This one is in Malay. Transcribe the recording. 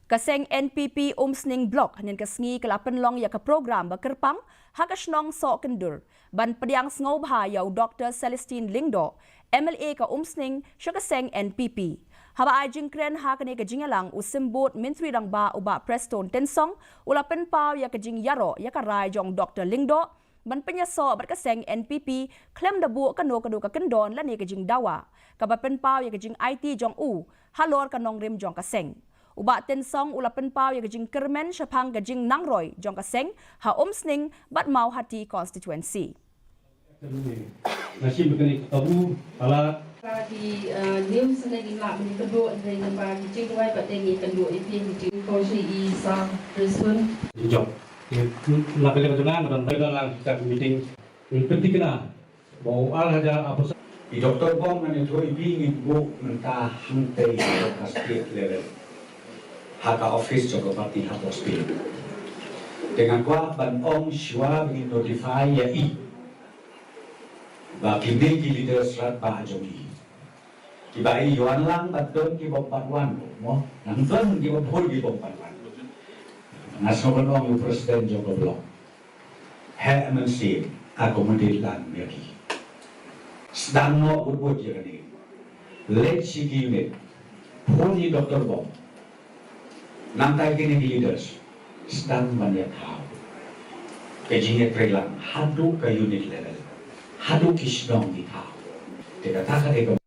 Kaseng NPP Umsning blok nen kasngi kelapen long ya ke program berkerpang hakasnong sok kendur ban Pdiang Sngewbha yau Dr. Celestine Lyngdoh MLA ke Umsning syakaseng NPP. Haba ajing kren ha kene ke jingalang usimbut menteri rang ba uba Preston Tensong ulapen pau ya ke jing yaro ya ka rai jong Dr. Lyngdoh ban penyaso berkaseng NPP klem dabu kano kadu ka kendon la ne ke jing dawa kabapen pau ya ke jing IT jong u halor kanong rim jong kaseng. Uba Tensong ulapen pau ya gajing kermen syapang gajing nangroy jong kaseng ha Umsning bat mau hati constituency. Nasi begini tabu ala di news na gila meni kedua dari lembar gijing wai patengi kedua itu gijing KHASI i sang respon job. Nak kerja dengan dan dalam kita meeting penting kena mau al haja apa di doktor bom na itu ibi ngibu mentah hantai ke state level. Haka office joko parti hospital. Dengan kuat ban om shwa begin notify ya i. Ba kinde ki leader serat ba jogi. Ki ba i yuan lang bat don ki bom patwan mo. Nang don ki bom hol ki bom patwan. Nasional om presiden joko blok. He MNC akomodir lan merki. Sedang no urbut jerani. Let sigi unit. Puni doktor bom. Nantai kini leaders sedang banyak hal. Kejingnya trelang hadu ke unit level, hadu kisdong di hal. Tidak tak ada